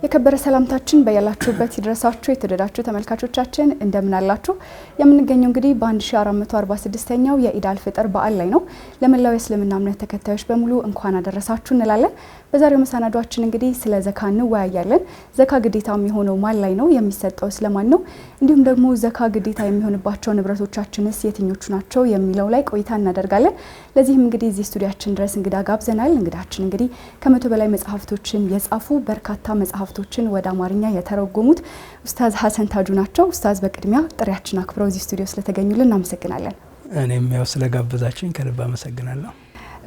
የከበረ ሰላምታችን በያላችሁበት ይድረሳችሁ የተወደዳችሁ ተመልካቾቻችን እንደምን አላችሁ? የምንገኘው እንግዲህ በ1446ኛው የኢድ አልፈጥር በዓል ላይ ነው። ለመላው የእስልምና እምነት ተከታዮች በሙሉ እንኳን አደረሳችሁ እንላለን። በዛሬው መሰናዷችን እንግዲህ ስለ ዘካ እንወያያለን። ዘካ ግዴታ የሚሆነው ማን ላይ ነው? የሚሰጠው ስለማን ነው? እንዲሁም ደግሞ ዘካ ግዴታ የሚሆንባቸው ንብረቶቻችንስ የትኞቹ ናቸው የሚለው ላይ ቆይታ እናደርጋለን። ለዚህም እንግዲህ እዚህ ስቱዲያችን ድረስ እንግዳ ጋብዘናል። እንግዳችን እንግዲህ ከመቶ በላይ መጽሐፍቶችን የጻፉ በርካታ መጽሐፍቶችን ወደ አማርኛ የተረጎሙት ኡስታዝ ሐሰን ታጁ ናቸው። ኡስታዝ በቅድሚያ ጥሪያችን አክብረው እዚህ ስቱዲዮ ስለተገኙልን እናመሰግናለን። እኔም ያው ስለጋበዛችሁኝ ከልብ አመሰግናለሁ።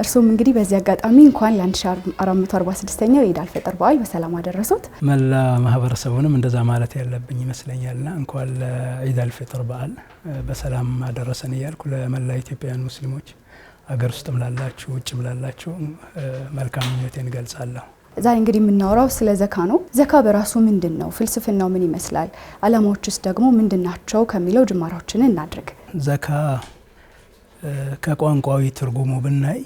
እርሶም እንግዲህ በዚህ አጋጣሚ እንኳን ለ1446ኛው የኢድ አልፈጥር በዓል በሰላም አደረሱት። መላ ማህበረሰቡንም እንደዛ ማለት ያለብኝ ይመስለኛልና እንኳን ለኢድ አልፈጥር በዓል በሰላም አደረሰን እያልኩ ለመላ ኢትዮጵያውያን ሙስሊሞች አገር ውስጥም ላላችሁ ውጭም ላላችሁ መልካም ምኞቴን እገልጻለሁ። ዛሬ እንግዲህ የምናወራው ስለ ዘካ ነው። ዘካ በራሱ ምንድነው? ፍልስፍናው ምን ይመስላል? አላማዎችስ ደግሞ ምንድናቸው ከሚለው ጅማሮችን እናድርግ። ዘካ ከቋንቋዊ ትርጉሙ ብናይ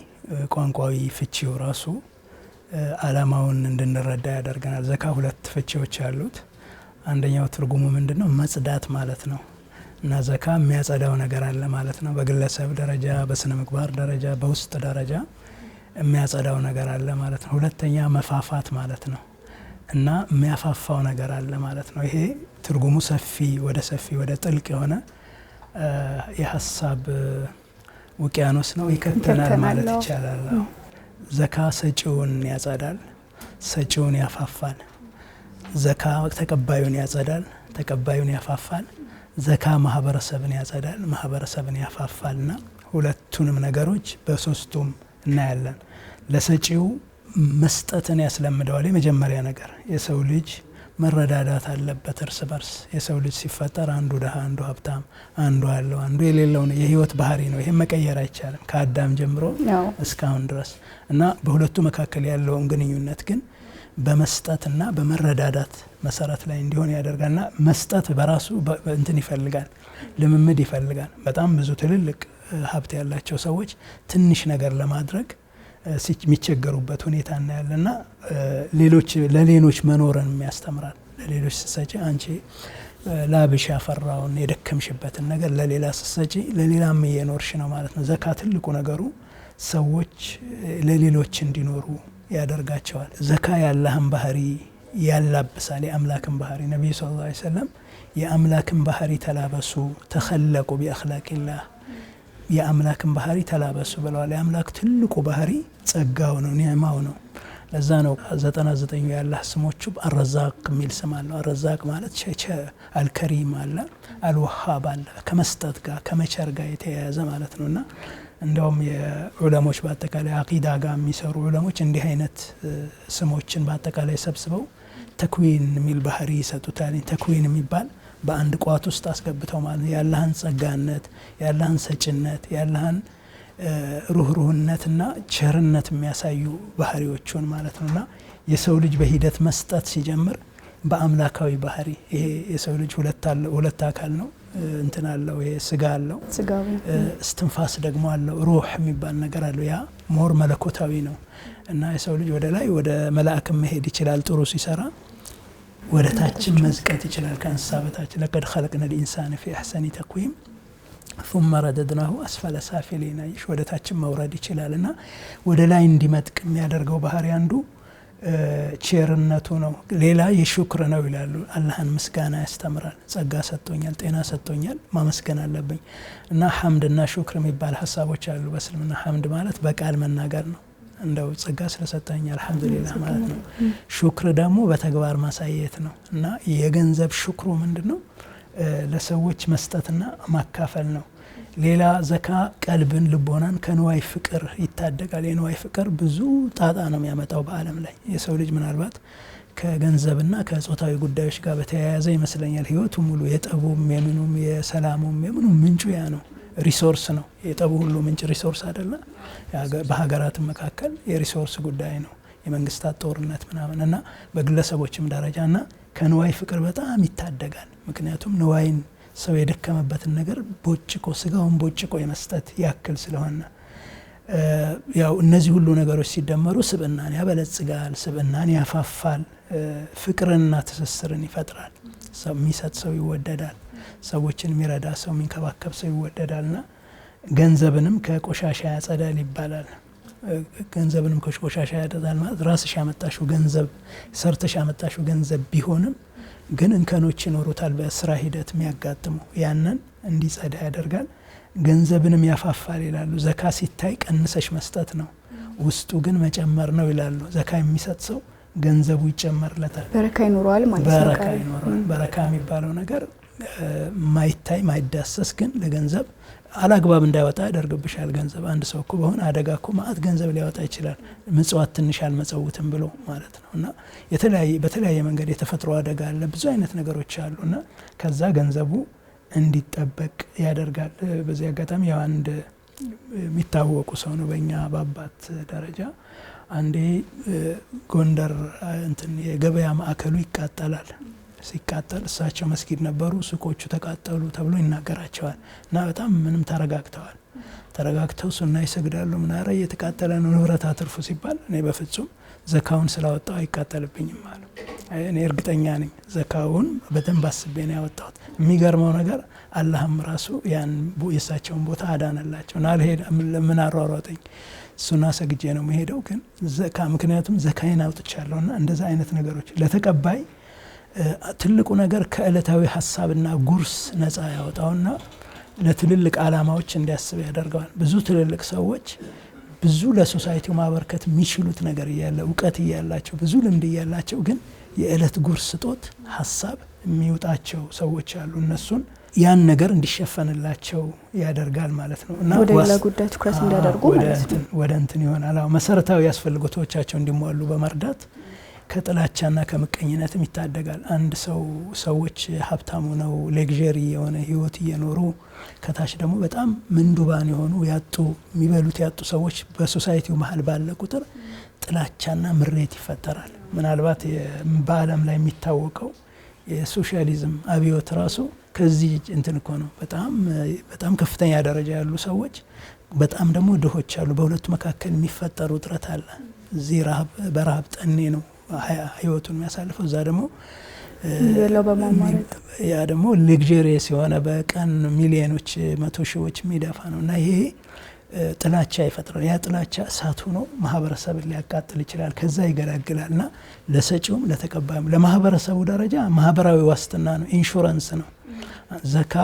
ቋንቋዊ ፍቺው ራሱ አላማውን እንድንረዳ ያደርገናል። ዘካ ሁለት ፍቺዎች አሉት። አንደኛው ትርጉሙ ምንድነው? መጽዳት ማለት ነው እና ዘካ የሚያጸዳው ነገር አለ ማለት ነው። በግለሰብ ደረጃ፣ በስነ ምግባር ደረጃ፣ በውስጥ ደረጃ የሚያጸዳው ነገር አለ ማለት ነው። ሁለተኛ መፋፋት ማለት ነው እና የሚያፋፋው ነገር አለ ማለት ነው። ይሄ ትርጉሙ ሰፊ ወደ ጥልቅ የሆነ የሀሳብ ውቅያኖስ ነው ይከተናል ማለት ይቻላል። ዘካ ሰጪውን ያጸዳል፣ ሰጪውን ያፋፋል። ዘካ ተቀባዩን ያጸዳል፣ ተቀባዩን ያፋፋል። ዘካ ማህበረሰብን ያጸዳል፣ ማህበረሰብን ያፋፋልና ሁለቱንም ነገሮች በሶስቱም እናያለን። ለሰጪው መስጠትን ያስለምደዋል። የመጀመሪያ ነገር የሰው ልጅ መረዳዳት አለበት እርስ በርስ። የሰው ልጅ ሲፈጠር አንዱ ደሃ፣ አንዱ ሀብታም፣ አንዱ ያለው፣ አንዱ የሌለው ነው። የህይወት ባህሪ ነው። ይሄን መቀየር አይቻልም ከአዳም ጀምሮ እስካሁን ድረስ እና በሁለቱ መካከል ያለውን ግንኙነት ግን በመስጠትና በመረዳዳት መሰረት ላይ እንዲሆን ያደርጋልና መስጠት በራሱ እንትን ይፈልጋል፣ ልምምድ ይፈልጋል። በጣም ብዙ ትልልቅ ሀብት ያላቸው ሰዎች ትንሽ ነገር ለማድረግ የሚቸገሩበት ሁኔታ እናያለና ለሌሎች መኖርን ያስተምራል። ለሌሎች ስትሰጪ አንቺ ላብሽ ያፈራውን የደከምሽበትን ነገር ለሌላ ስትሰጪ ለሌላም እየኖርሽ ነው ማለት ነው። ዘካ ትልቁ ነገሩ ሰዎች ለሌሎች እንዲኖሩ ያደርጋቸዋል። ዘካ የአላህን ባህሪ ያላብሳል፣ የአምላክን ባህሪ። ነቢዩ ሰለላሁ ዐለይሂ ወሰለም የአምላክን ባህሪ ተላበሱ፣ ተኸለቁ ቢአኽላቂላህ፣ የአምላክን ባህሪ ተላበሱ ብለዋል። የአምላክ ትልቁ ባህሪ ጸጋው ነው፣ ኒዕማው ነው። ለዛ ነው 99 የአላህ ስሞቹ አልረዛቅ የሚል ስም አለው። አልረዛቅ ማለት አልከሪም አለ፣ አልወሃብ አለ፣ ከመስጠት ጋር ከመቸር ጋር የተያያዘ ማለት ነውና እንደውም የዑለሞች በአጠቃላይ አቂዳ ጋር የሚሰሩ ዑለሞች እንዲህ አይነት ስሞችን በአጠቃላይ ሰብስበው ተክዊን የሚል ባህሪ ይሰጡታል። ተክዊን የሚባል በአንድ ቋት ውስጥ አስገብተው ማለት ያላህን ጸጋነት፣ ያላህን ሰጭነት፣ ያላህን ሩህሩህነትና ቸርነት የሚያሳዩ ባህሪዎችን ማለት ነውና የሰው ልጅ በሂደት መስጠት ሲጀምር በአምላካዊ ባህሪ ይሄ የሰው ልጅ ሁለት አካል ነው። እንትን አለው፣ ይሄ ስጋ አለው፣ እስትንፋስ ደግሞ አለው፣ ሩህ የሚባል ነገር አለው። ያ ሞር መለኮታዊ ነው እና የሰው ልጅ ወደ ላይ ወደ መላእክ መሄድ ይችላል ጥሩ ሲሰራ፣ ወደ ታችን መዝቀጥ ይችላል ከእንስሳ በታች። ለቀድ ኸለቅነ ልኢንሳነ ፊ አሕሰኒ ተቅዊም ثم رددناه أسفل سافلين ይሽ ወደ ታችን መውረድ ይችላልና ወደ ላይ እንዲመጥቅ የሚያደርገው ባህሪ አንዱ ቸርነቱ ነው። ሌላ የሹክር ነው ይላሉ። አላህን ምስጋና ያስተምራል። ጸጋ ሰጥቶኛል፣ ጤና ሰጥቶኛል፣ ማመስገን አለብኝ እና ሐምድና ሹክር የሚባል ሐሳቦች አሉ በእስልምና። ሐምድ ማለት በቃል መናገር ነው፣ እንደው ጸጋ ስለሰጠኝ አልহামዱሊላህ ማለት ነው። ሹክር ደግሞ በተግባር ማሳየት ነው እና የገንዘብ ሹክሩ ምንድነው? ለሰዎች መስጠትና ማካፈል ነው። ሌላ ዘካ ቀልብን ልቦናን ከንዋይ ፍቅር ይታደጋል። የንዋይ ፍቅር ብዙ ጣጣ ነው የሚያመጣው በዓለም ላይ። የሰው ልጅ ምናልባት ከገንዘብና ከጾታዊ ጉዳዮች ጋር በተያያዘ ይመስለኛል ህይወቱ ሙሉ የጠቡም የምኑም የሰላሙም የምኑም ምንጩ ያ ነው፣ ሪሶርስ ነው። የጠቡ ሁሉ ምንጭ ሪሶርስ አይደለ? በሀገራት መካከል የሪሶርስ ጉዳይ ነው፣ የመንግስታት ጦርነት ምናምን እና በግለሰቦችም ደረጃና ከንዋይ ፍቅር በጣም ይታደጋል። ምክንያቱም ንዋይን ሰው የደከመበትን ነገር ቦጭቆ ስጋውን ቦጭቆ የመስጠት ያክል ስለሆነ ያው እነዚህ ሁሉ ነገሮች ሲደመሩ ስብዕናን ያበለጽጋል፣ ስብዕናን ያፋፋል፣ ፍቅርንና ትስስርን ይፈጥራል። የሚሰጥ ሰው ይወደዳል፣ ሰዎችን የሚረዳ ሰው የሚንከባከብ ሰው ይወደዳልና ገንዘብንም ከቆሻሻ ያጸዳል ይባላል። ገንዘብንም ከቆሻሻ ያጸዳል ማለት ራስሽ ያመጣሽው ገንዘብ ሰርተሽ ያመጣሽው ገንዘብ ቢሆንም ግን እንከኖች ይኖሩታል በስራ ሂደት የሚያጋጥሙ፣ ያንን እንዲጸዳ ያደርጋል። ገንዘብንም ያፋፋል ይላሉ። ዘካ ሲታይ ቀንሰሽ መስጠት ነው፣ ውስጡ ግን መጨመር ነው ይላሉ። ዘካ የሚሰጥ ሰው ገንዘቡ ይጨመርለታል፣ በረካ ይኖረዋል ማለት ነው። በረካ ይኖረዋል። በረካ የሚባለው ነገር ማይታይ ማይዳሰስ ግን ለገንዘብ አላግባብ እንዳይወጣ ያደርግብሻል። ገንዘብ አንድ ሰው እኮ በሆነ አደጋ እኮ ማአት ገንዘብ ሊያወጣ ይችላል፣ ምጽዋት ትንሽ አልመጸውትም ብሎ ማለት ነው። እና በተለያየ መንገድ የተፈጥሮ አደጋ አለ፣ ብዙ አይነት ነገሮች አሉ እና ከዛ ገንዘቡ እንዲጠበቅ ያደርጋል። በዚህ አጋጣሚ ያው አንድ የሚታወቁ ሰው ነው በእኛ በአባት ደረጃ። አንዴ ጎንደር እንትን የገበያ ማዕከሉ ይቃጠላል። ሲቃጠል እሳቸው መስጊድ ነበሩ፣ ሱቆቹ ተቃጠሉ ተብሎ ይናገራቸዋል እና በጣም ምንም ተረጋግተው ሱና ይሰግዳሉ። ምናረ እየተቃጠለ ነው ንብረት አትርፉ ሲባል እኔ በፍጹም ዘካውን ስላወጣው አይቃጠልብኝም አሉ። እኔ እርግጠኛ ነኝ ዘካውን በደንብ አስቤ ነው ያወጣሁት። የሚገርመው ነገር አላህም ራሱ ያን የእሳቸውን ቦታ አዳነላቸው እና ምን አሯሯጠኝ ሱና ሰግጄ ነው መሄደው ግን ዘካ ምክንያቱም ዘካዬን አውጥቻለሁ። እና እንደዛ አይነት ነገሮች ለተቀባይ ትልቁ ነገር ከዕለታዊ ሀሳብና ጉርስ ነፃ ያወጣውና ለትልልቅ ዓላማዎች እንዲያስብ ያደርገዋል። ብዙ ትልልቅ ሰዎች ብዙ ለሶሳይቲው ማበርከት የሚችሉት ነገር እያለ እውቀት እያላቸው ብዙ ልምድ እያላቸው ግን የዕለት ጉርስ ስጦት ሀሳብ የሚውጣቸው ሰዎች አሉ። እነሱን ያን ነገር እንዲሸፈንላቸው ያደርጋል ማለት ነው እና ወደ ሌላ ጉዳይ ትኩረት እንዲያደርጉ ማለት ነው። ወደ እንትን ይሆናል። መሰረታዊ ያስፈልጎቶቻቸው እንዲሟሉ በመርዳት ከጥላቻና ከምቀኝነትም ይታደጋል። አንድ ሰዎች ሀብታሙ ነው ሌግዠሪ የሆነ ህይወት እየኖሩ ከታች ደግሞ በጣም ምንዱባን የሆኑ ያጡ የሚበሉት ያጡ ሰዎች በሶሳይቲው መሀል ባለ ቁጥር ጥላቻና ምሬት ይፈጠራል። ምናልባት በዓለም ላይ የሚታወቀው የሶሻሊዝም አብዮት ራሱ ከዚህ እንትን እኮ ነው። በጣም ከፍተኛ ደረጃ ያሉ ሰዎች በጣም ደግሞ ድሆች አሉ። በሁለቱ መካከል የሚፈጠሩ ውጥረት አለ። እዚህ በረሃብ ጠኔ ነው ህይወቱን የሚያሳልፈው፣ እዛ ደግሞ ያ ደግሞ ሌግዠሪየስ የሆነ በቀን ሚሊዮኖች መቶ ሺዎች የሚደፋ ነው እና ይሄ ጥላቻ ይፈጥራል። ያ ጥላቻ እሳት ሆኖ ማህበረሰብን ሊያቃጥል ይችላል። ከዛ ይገላግላል እና ለሰጪውም ለተቀባዩም ለማህበረሰቡ ደረጃ ማህበራዊ ዋስትና ነው፣ ኢንሹራንስ ነው። ዘካ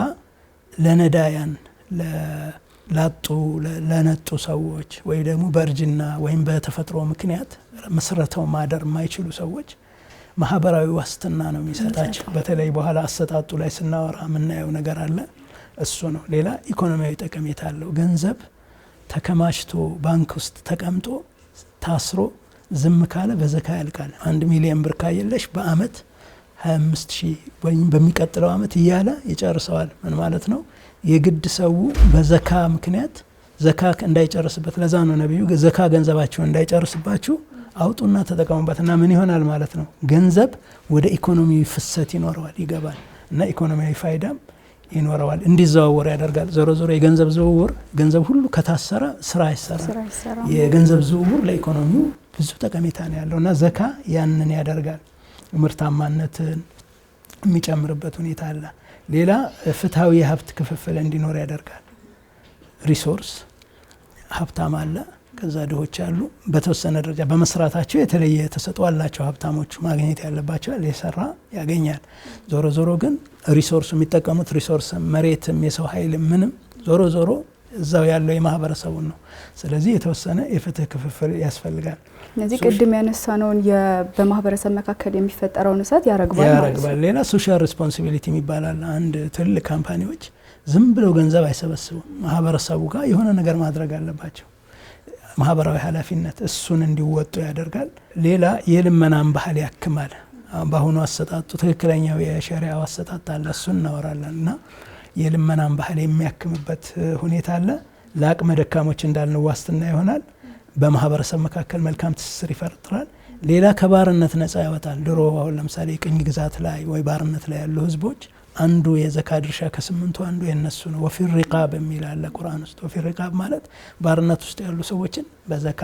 ለነዳያን ለነጡ ሰዎች ወይ ደግሞ በእርጅና ወይም በተፈጥሮ ምክንያት መስረተው ማደር የማይችሉ ሰዎች ማህበራዊ ዋስትና ነው የሚሰጣቸው። በተለይ በኋላ አሰጣጡ ላይ ስናወራ የምናየው ነገር አለ፣ እሱ ነው። ሌላ ኢኮኖሚያዊ ጠቀሜታ አለው። ገንዘብ ተከማችቶ ባንክ ውስጥ ተቀምጦ ታስሮ ዝም ካለ በዘካ ያልቃል። 1 ሚሊዮን ብር ካየለሽ በአመት 25,000 ወይም በሚቀጥለው አመት እያለ ይጨርሰዋል። ምን ማለት ነው? የግድ ሰው በዘካ ምክንያት ዘካ እንዳይጨርስበት፣ ለዛ ነው ነብዩ ዘካ ገንዘባችሁን እንዳይጨርስባችሁ አውጡና ተጠቀሙበትና ምን ይሆናል ማለት ነው? ገንዘብ ወደ ኢኮኖሚ ፍሰት ይኖረዋል፣ ይገባል እና ኢኮኖሚያዊ ፋይዳም ይኖረዋል፣ እንዲዘዋወር ያደርጋል። ዞሮ የገንዘብ ዝውውር ገንዘብ ሁሉ ከታሰረ ስራ አይሰራም። የገንዘብ ዝውውር ለኢኮኖሚው ብዙ ጠቀሜታ ነው ያለው እና ዘካ ያንን ያደርጋል። ምርታማነትን የሚጨምርበት ሁኔታ አለ። ሌላ ፍትሃዊ የሀብት ክፍፍል እንዲኖር ያደርጋል። ሪሶርስ ሀብታም አለ፣ ከዛ ድሆች አሉ። በተወሰነ ደረጃ በመስራታቸው የተለየ ተሰጥኦ አላቸው ሀብታሞቹ፣ ማግኘት ያለባቸው የሰራ ያገኛል። ዞሮ ግን ሪሶርሱ የሚጠቀሙት ሪሶርስ መሬትም የሰው ኃይልም ምንም ዞሮ እዛው ያለው የማህበረሰቡን ነው። ስለዚህ የተወሰነ የፍትህ ክፍፍል ያስፈልጋል። እነዚህ ቅድም ያነሳነውን በማህበረሰብ መካከል የሚፈጠረውን እሳት ያረግባል። ሌላ ሶሻል ሪስፖንሲቢሊቲ ይባላል። አንድ ትልቅ ካምፓኒዎች ዝም ብለው ገንዘብ አይሰበስቡም። ማህበረሰቡ ጋር የሆነ ነገር ማድረግ አለባቸው። ማህበራዊ ኃላፊነት እሱን እንዲወጡ ያደርጋል። ሌላ የልመናን ባህል ያክማል። በአሁኑ አሰጣጡ ትክክለኛው የሸሪዓው አሰጣጥ አለ፣ እሱን እናወራለን እና የልመናን ባህል የሚያክምበት ሁኔታ አለ። ለአቅመ ደካሞች እንዳልነው ዋስትና ይሆናል። በማህበረሰብ መካከል መልካም ትስስር ይፈጥራል። ሌላ ከባርነት ነፃ ያወጣል። ድሮ አሁን ለምሳሌ ቅኝ ግዛት ላይ ወይ ባርነት ላይ ያሉ ህዝቦች አንዱ የዘካ ድርሻ ከ8ቱ አንዱ የነሱ ነው። ወፊ ሪቃብ የሚል አለ ቁርአን ውስጥ። ወፊ ሪቃብ ማለት ባርነት ውስጥ ያሉ ሰዎችን በዘካ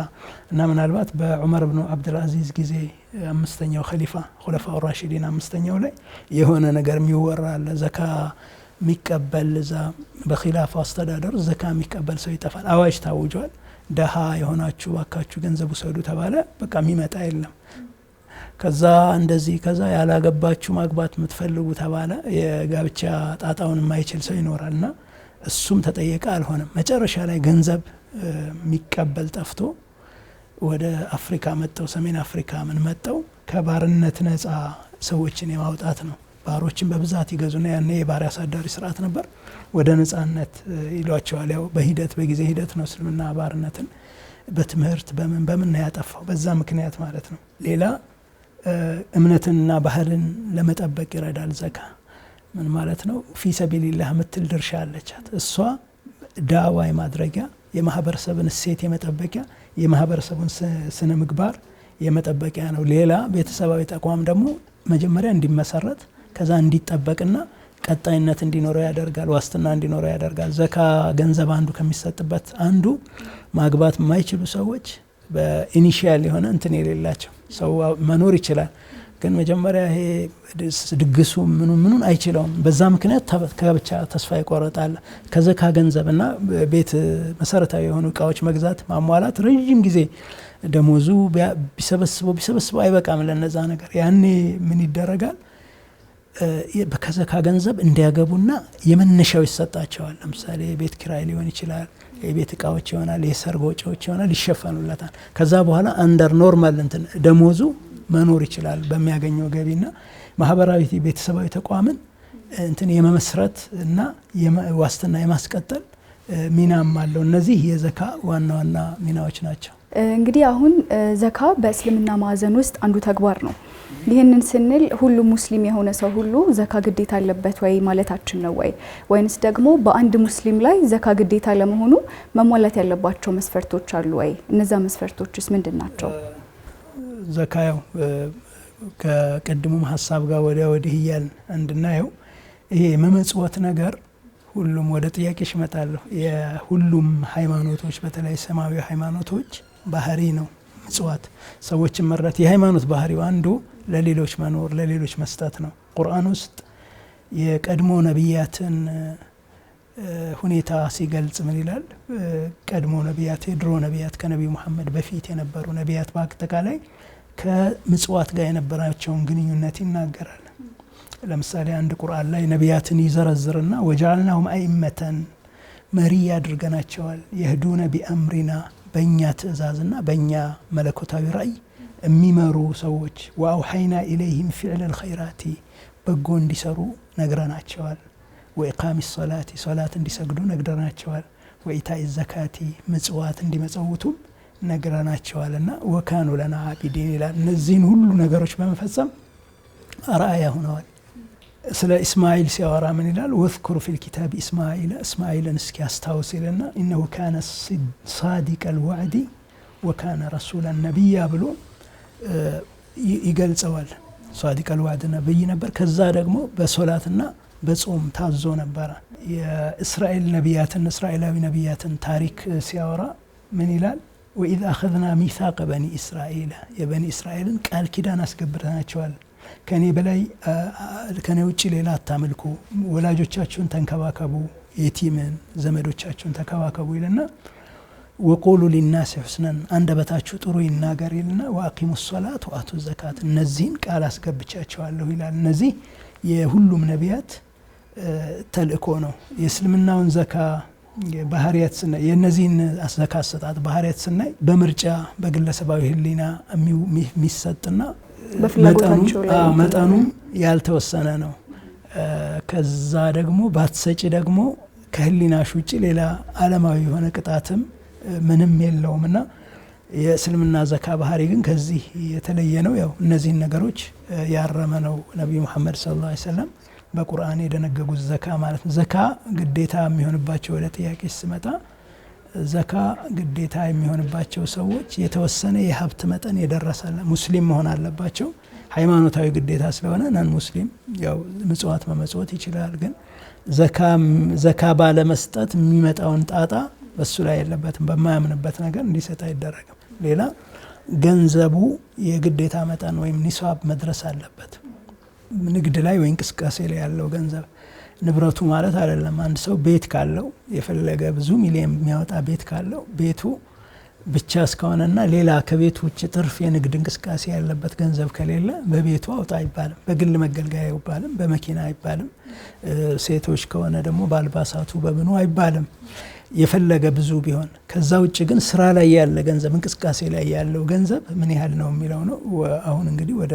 እና ምናልባት በዑመር ብኑ አብዱልአዚዝ ጊዜ 5ኛው ኸሊፋ ኹለፋኡ ራሺዲን 5ኛው ላይ የሆነ ነገር የሚወራ አለ። ዘካ የሚቀበል እዛ በኺላፋ አስተዳደር ዘካ የሚቀበል ሰው ይጠፋል። አዋጅ ታውጇል። ደሃ የሆናችሁ ባካችሁ ገንዘብ ውሰዱ ተባለ። በቃ የሚመጣ የለም። ከዛ እንደዚህ ከዛ ያላገባችሁ ማግባት የምትፈልጉ ተባለ። የጋብቻ ጣጣውን የማይችል ሰው ይኖራልና እሱም ተጠየቀ፣ አልሆነም። መጨረሻ ላይ ገንዘብ የሚቀበል ጠፍቶ ወደ አፍሪካ መጠው ሰሜን አፍሪካ ምን መጠው ከባርነት ነፃ ሰዎችን የማውጣት ነው። ባሮችን በብዛት ይገዙና ያኔ የባሪያ አሳዳሪ ስርዓት ነበር። ወደ ነፃነት ይሏቸዋል። ያው በሂደት በጊዜ ሂደት ነው እስልምና ባርነትን በትምህርት በምን ያጠፋው፣ በዛ ምክንያት ማለት ነው። ሌላ እምነትንና ባህልን ለመጠበቅ ይረዳል ዘካ። ምን ማለት ነው? ፊ ሰቢልላህ ምትል ድርሻ አለቻት። እሷ ዳዋ የማድረጊያ የማህበረሰብን እሴት የመጠበቂያ የማህበረሰቡን ስነ ምግባር የመጠበቂያ ነው። ሌላ ቤተሰባዊ ተቋም ደግሞ መጀመሪያ እንዲመሰረት ከዛ እንዲጠበቅና ቀጣይነት እንዲኖረው ያደርጋል፣ ዋስትና እንዲኖረው ያደርጋል። ዘካ ገንዘብ አንዱ ከሚሰጥበት አንዱ ማግባት የማይችሉ ሰዎች በኢኒሺያል የሆነ እንትን የሌላቸው ሰው መኖር ይችላል፣ ግን መጀመሪያ ይሄ ድግሱ ምኑን አይችለውም። በዛ ምክንያት ከብቻ ተስፋ ይቆረጣል። ከዘካ ገንዘብና ቤት መሰረታዊ የሆኑ እቃዎች መግዛት ማሟላት ረጅም ጊዜ ደሞዙ ቢሰበስበው አይበቃም ለነዛ ነገር። ያኔ ምን ይደረጋል? ከዘካ ገንዘብ እንዲያገቡና የመነሻው ይሰጣቸዋል። ለምሳሌ የቤት ኪራይ ሊሆን ይችላል፣ የቤት እቃዎች ይሆናል፣ የሰርግ ወጪዎች ይሆናል፣ ይሸፈኑለታል። ከዛ በኋላ አንደር ኖርማል እንትን ደሞዙ መኖር ይችላል በሚያገኘው ገቢና ማህበራዊ ቤተሰባዊ ተቋምን እንትን የመመስረት እና ዋስትና የማስቀጠል ሚናም አለው። እነዚህ የዘካ ዋና ዋና ሚናዎች ናቸው። እንግዲህ አሁን ዘካ በእስልምና ማዕዘን ውስጥ አንዱ ተግባር ነው። ይህንን ስንል ሁሉም ሙስሊም የሆነ ሰው ሁሉ ዘካ ግዴታ አለበት ወይ ማለታችን ነው ወይንስ ደግሞ በአንድ ሙስሊም ላይ ዘካ ግዴታ ለመሆኑ መሟላት ያለባቸው መስፈርቶች አሉ ወይ? እነዛ መስፈርቶችስ ምንድን ናቸው? ዘካ ያው ከቀድሞም ሀሳብ ጋር ወዲህ እያልን እንድናየው ይሄ የመመጽወት ነገር ሁሉም ወደ ጥያቄሽ እመጣለሁ። የሁሉም ሃይማኖቶች በተለይ ሰማያዊ ሃይማኖቶች ባህሪ ነው ምጽዋት፣ ሰዎችን መርዳት። የሃይማኖት ባህሪው አንዱ ለሌሎች መኖር፣ ለሌሎች መስጠት ነው። ቁርአን ውስጥ የቀድሞ ነቢያትን ሁኔታ ሲገልጽ ምን ይላል? ቀድሞ ነቢያት፣ የድሮ ነቢያት ከነቢዩ መሐመድ በፊት የነበሩ ነቢያት በአጠቃላይ ከምጽዋት ጋር የነበራቸውን ግንኙነት ይናገራል። ለምሳሌ አንድ ቁርአን ላይ ነቢያትን ይዘረዝርና ወጀዐልናሁም አኢመተን መሪ ያድርገናቸዋል፣ የህዱነ ቢአምሪና በእኛ ትእዛዝና በእኛ መለኮታዊ ራእይ የሚመሩ ሰዎች፣ ወአውሐይና ኢለይህም ፊዕለል ኸይራቲ በጎ እንዲሰሩ ነግረናቸዋል፣ ወኢቃሚ ሶላቲ ሶላት እንዲሰግዱ ነግረናቸዋል፣ ወኢታኢ ዘካቲ ምጽዋት እንዲመጸውቱም ነግረናቸዋልና ወካኑ ለና አቢዲን ይላል። እነዚህን ሁሉ ነገሮች በመፈጸም አርአያ ሆነዋል። ስለ እስማኤል ሲያወራ ምን ይላል? ወዝኩር ፊል ኪታብ እስማኤልን እስኪ አስታውስ ይልና ኢነሁ ካነ ሳዲቀል ወዕዲ ወካነ ረሱላን ነቢያ ብሎ ይገልጸዋል። ሳዲቀል ወዕድ ነብይ ነበር። ከዛ ደግሞ በሶላትና በጾም ታዞ ነበረ። የእስራኤል ነቢያትን እስራኤላዊ ነቢያትን ታሪክ ሲያወራ ምን ይላል? ወኢዝ አኸዝና ሚሳቀ በኒ እስራኤል የበኒ እስራኤልን ቃል ኪዳን አስገብተናቸዋል። ከኔ በላይ ከኔ ውጭ ሌላ አታምልኩ፣ ወላጆቻችሁን ተንከባከቡ፣ የቲምን ዘመዶቻችሁን ተንከባከቡ ይልና ወቁሉ ሊናስ ሁስነን አንደበታችሁ ጥሩ ይናገር ይልና ወአቂሙ ሶላት ወአቱ ዘካት እነዚህን ቃል አስገብቻቸዋለሁ ይላል። እነዚህ የሁሉም ነቢያት ተልእኮ ነው። የእስልምናውን ዘካ ባህሪያት ስናይ የነዚህን ዘካ አሰጣጥ ባህሪያት ስናይ በምርጫ በግለሰባዊ ህሊና የሚሰጥና መጠኑም ያልተወሰነ ነው። ከዛ ደግሞ ባትሰጪ ደግሞ ከህሊናሽ ውጭ ሌላ ዓለማዊ የሆነ ቅጣትም ምንም የለውም እና የእስልምና ዘካ ባህሪ ግን ከዚህ የተለየ ነው። ያው እነዚህን ነገሮች ያረመ ነው ነቢዩ መሐመድ ሰለላሁ ዐለይሂ ወሰለም በቁርአን የደነገጉት ዘካ ማለት ነው። ዘካ ግዴታ የሚሆንባቸው ወደ ጥያቄ ስመጣ ዘካ ግዴታ የሚሆንባቸው ሰዎች የተወሰነ የሀብት መጠን የደረሰ ሙስሊም መሆን አለባቸው። ሃይማኖታዊ ግዴታ ስለሆነ ናን ሙስሊም ያው ምጽዋት መመጽወት ይችላል። ግን ዘካ ባለ መስጠት የሚመጣውን ጣጣ በሱ ላይ የለበትም። በማያምንበት ነገር እንዲሰጥ አይደረግም። ሌላ ገንዘቡ የግዴታ መጠን ወይም ኒሷብ መድረስ አለበት። ንግድ ላይ ወይ እንቅስቃሴ ላይ ያለው ገንዘብ ንብረቱ ማለት አይደለም። አንድ ሰው ቤት ካለው የፈለገ ብዙ ሚሊዮን የሚያወጣ ቤት ካለው ቤቱ ብቻ እስከሆነና ሌላ ከቤቱ ውጭ ትርፍ የንግድ እንቅስቃሴ ያለበት ገንዘብ ከሌለ በቤቱ አውጣ አይባልም። በግል መገልገያ አይባልም። በመኪና አይባልም። ሴቶች ከሆነ ደግሞ በአልባሳቱ በምኑ አይባልም። የፈለገ ብዙ ቢሆን ከዛ ውጭ ግን ስራ ላይ ያለ ገንዘብ እንቅስቃሴ ላይ ያለው ገንዘብ ምን ያህል ነው የሚለው ነው። አሁን እንግዲህ ወደ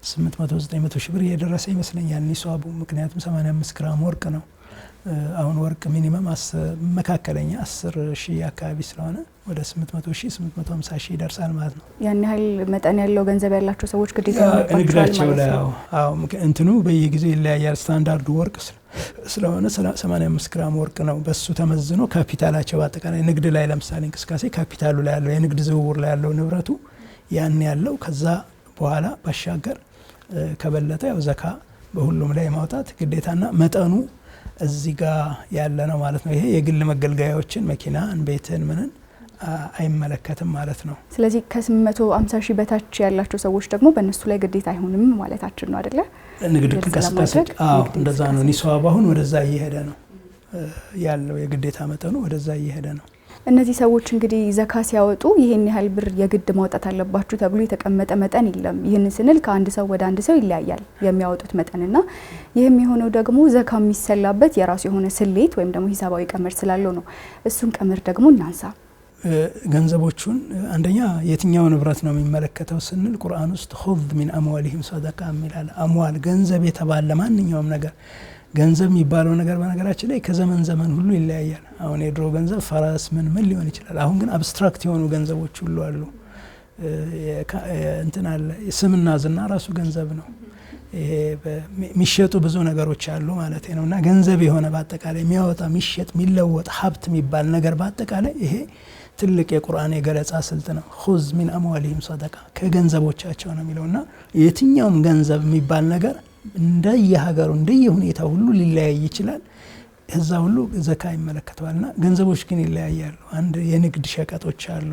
800-900 ሺህ ብር እየደረሰ ይመስለኛል ኒሷቡ። ምክንያቱም 85 ግራም ወርቅ ነው። አሁን ወርቅ ሚኒመም መካከለኛ 10 ሺህ አካባቢ ስለሆነ ወደ 800 ሺህ 850 ሺህ ይደርሳል ማለት ነው። ያን ያህል መጠን ያለው ገንዘብ ያላቸው ሰዎች ግዴታ ይኖርባቸዋል ማለት ነው። አዎ እንትኑ በየጊዜው ይለያያል። ስታንዳርዱ ወርቅ ስለሆነ 85 ግራም ወርቅ ነው። በሱ ተመዝኖ ካፒታላቸው በአጠቃላይ ንግድ ላይ ለምሳሌ እንቅስቃሴ ካፒታሉ ላይ ያለው የንግድ ዝውውር ላይ ያለው ንብረቱ ያን ያለው ከዛ በኋላ ባሻገር ከበለጠ ያው ዘካ በሁሉም ላይ ማውጣት ግዴታና መጠኑ እዚህ ጋር ያለ ነው ማለት ነው። ይሄ የግል መገልገያዎችን መኪናን፣ ቤትን፣ ምንን አይመለከትም ማለት ነው። ስለዚህ ከ850 ሺህ በታች ያላቸው ሰዎች ደግሞ በእነሱ ላይ ግዴታ አይሆንም ማለታችን ነው አይደለ? ንግድ እንቅስቃሴ እንደዛ ነው። ኒሷብ አሁን ወደዛ እየሄደ ነው ያለው። የግዴታ መጠኑ ወደዛ እየሄደ ነው። እነዚህ ሰዎች እንግዲህ ዘካ ሲያወጡ ይሄን ያህል ብር የግድ ማውጣት አለባችሁ ተብሎ የተቀመጠ መጠን የለም። ይህን ስንል ከአንድ ሰው ወደ አንድ ሰው ይለያያል የሚያወጡት መጠንና ይህም የሆነው ደግሞ ዘካ የሚሰላበት የራሱ የሆነ ስሌት ወይም ደግሞ ሂሳባዊ ቀመር ስላለው ነው። እሱን ቀመር ደግሞ እናንሳ። ገንዘቦቹን አንደኛ የትኛው ንብረት ነው የሚመለከተው ስንል ቁርአን ውስጥ ኹዝ ሚን አምዋሊሂም ሰደቃ የሚላል። አምዋል ገንዘብ የተባለ ማንኛውም ነገር ገንዘብ የሚባለው ነገር በነገራችን ላይ ከዘመን ዘመን ሁሉ ይለያያል። አሁን የድሮ ገንዘብ ፈረስ ምን ሊሆን ይችላል። አሁን ግን አብስትራክት የሆኑ ገንዘቦች ሁሉ አሉ። እንትን አለ ስምና ዝና ራሱ ገንዘብ ነው። ይሄ የሚሸጡ ብዙ ነገሮች አሉ ማለት ነው። እና ገንዘብ የሆነ በአጠቃላይ የሚያወጣ የሚሸጥ የሚለወጥ ሀብት የሚባል ነገር በአጠቃላይ ይሄ ትልቅ የቁርአን የገለጻ ስልት ነው። ኹዝ ሚን አምዋሊሂም ሰደቃ ከገንዘቦቻቸው ነው የሚለውና የትኛውም ገንዘብ የሚባል ነገር እንደየሀገሩ እንደየሁኔታው ሁሉ ሊለያይ ይችላል። እዛ ሁሉ ዘካ ይመለከተዋልና ገንዘቦች ግን ይለያያሉ። አንድ የንግድ ሸቀጦች አሉ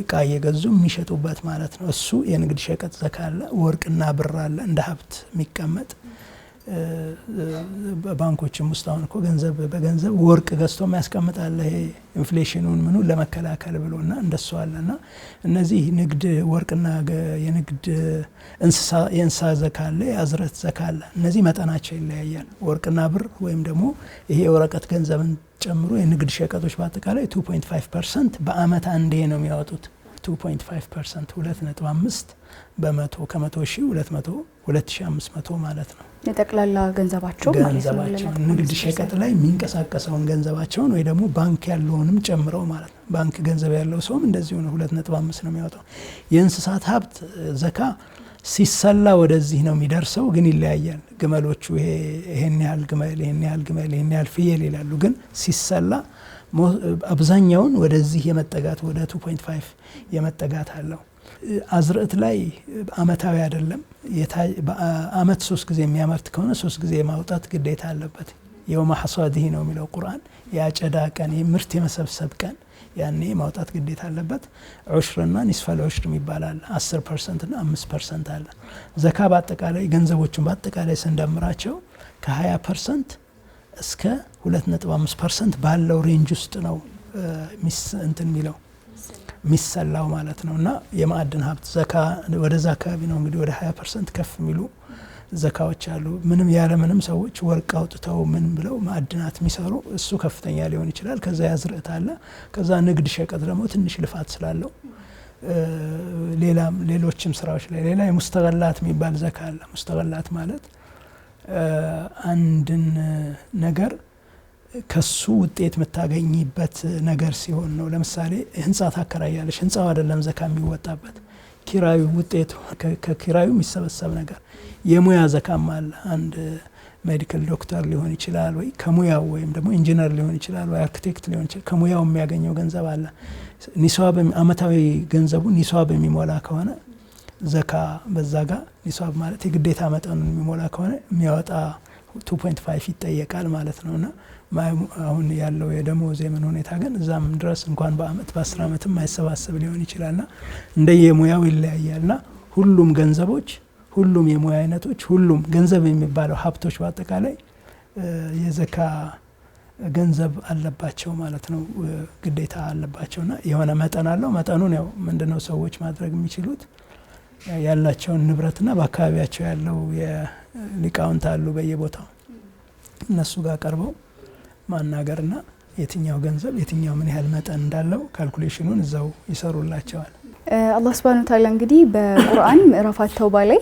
እቃ እየገዙ የሚሸጡበት ማለት ነው። እሱ የንግድ ሸቀጥ ዘካ አለ። ወርቅና ብር አለ እንደ ሀብት የሚቀመጥ ባንኮችም ውስጥ አሁን እኮ በገንዘብ ወርቅ ገዝቶ የሚያስቀምጣል። ይሄ ኢንፍሌሽኑን ምኑን ለመከላከል ብሎና እንደሱ አለና እነዚህ ንግድ ወርቅና የንግድ የእንስሳ ዘካ አለ፣ የአዝረት ዘካ አለ። እነዚህ መጠናቸው ይለያያል። ወርቅና ብር ወይም ደግሞ ይሄ የወረቀት ገንዘብን ጨምሮ የንግድ ሸቀጦች በአጠቃላይ 2.5% በአመት አንዴ ነው የሚያወጡት። 2.5% 2.5 በመቶ ከመቶ ሺህ 200-2500 ማለት ነው የጠቅላላ ገንዘባቸው ንግድ ሸቀጥ ላይ የሚንቀሳቀሰውን ገንዘባቸውን ወይ ደግሞ ባንክ ያለውንም ጨምረው ማለት ነው። ባንክ ገንዘብ ያለው ሰውም እንደዚሁ ነው 2.5 ነው የሚያወጣው። የእንስሳት ሀብት ዘካ ሲሰላ ወደዚህ ነው የሚደርሰው፣ ግን ይለያያል። ግመሎቹ ይሄን ያህል ግመል፣ ይሄን ያህል ግመል፣ ይሄን ያህል ፍየል ይላሉ። ግን ሲሰላ አብዛኛውን ወደዚህ የመጠጋት ወደ 2.5 የመጠጋት አለው። አዝርዕት ላይ አመታዊ አይደለም። በአመት 3 ጊዜ የሚያመርት ከሆነ 3 ጊዜ ማውጣት ግዴታ አለበት። የውመ ሐሷዲህ ነው የሚለው ቁርአን። የአጨዳ ቀን፣ የምርት የመሰብሰብ ቀን፣ ያኔ ማውጣት ግዴታ አለበት። ዑሽርና ኒስፈል ዑሽር ይባላል። 10% እና 5% አለ። ዘካ በአጠቃላይ ገንዘቦቹን በአጠቃላይ ስንደምራቸው ከ20% እስከ 2.5% ባለው ሬንጅ ውስጥ ነው እንትን የሚለው የሚሰላው ማለት ነው። እና የማዕድን ሀብት ዘካ ወደዛ አካባቢ ነው እንግዲህ ወደ 20% ከፍ የሚሉ ዘካዎች አሉ። ምንም ያለ ምንም ሰዎች ወርቅ አውጥተው ምን ብለው ማዕድናት የሚሰሩ እሱ ከፍተኛ ሊሆን ይችላል። ከዛ ያዝርዕት አለ። ከዛ ንግድ ሸቀጥ ደግሞ ትንሽ ልፋት ስላለው ሌሎችም ስራዎች ላይ ሌላ የሙስተገላት የሚባል ዘካ አለ። ሙስተገላት ማለት አንድን ነገር ከሱ ውጤት የምታገኝበት ነገር ሲሆን ነው። ለምሳሌ ህንጻ ታከራያለሽ። ህንጻው አይደለም ዘካ የሚወጣበት ኪራዩ ውጤቱ ከኪራዩ የሚሰበሰብ ነገር። የሙያ ዘካም አለ። አንድ ሜዲካል ዶክተር ሊሆን ይችላል ወይ ከሙያው ወይም ደግሞ ኢንጂነር ሊሆን ይችላል ወይ አርኪቴክት ሊሆን ይችላል። ከሙያው የሚያገኘው ገንዘብ አለ። አመታዊ ገንዘቡ ኒሷብ የሚሞላ ከሆነ ዘካ በዛ ጋር ኒሷብ ማለት የግዴታ መጠኑን የሚሞላ ከሆነ የሚያወጣ 2.5 ይጠየቃል ማለት ነውና አሁን ያለው የደሞዝ የምን ሁኔታ ግን እዛም ድረስ እንኳን በአመት በ10 አመትም ማይሰባሰብ ሊሆን ይችላልና እንደየሙያው ይለያያልና ሁሉም ገንዘቦች ሁሉም የሙያ አይነቶች ሁሉም ገንዘብ የሚባለው ሀብቶች በአጠቃላይ የዘካ ገንዘብ አለባቸው ማለት ነው ግዴታ አለባቸውና የሆነ መጠን አለው መጠኑን ያው ምንድነው ሰዎች ማድረግ የሚችሉት ያላቸውን ንብረትና በአካባቢያቸው ያለው የሊቃውንት አሉ በየቦታው እነሱ ጋር ቀርበው ማናገርና የትኛው ገንዘብ የትኛው ምን ያህል መጠን እንዳለው ካልኩሌሽኑን እዛው ይሰሩላቸዋል። አላህ Subhanahu Wa Ta'ala እንግዲህ በቁርአን ምዕራፍ ተውባ ላይ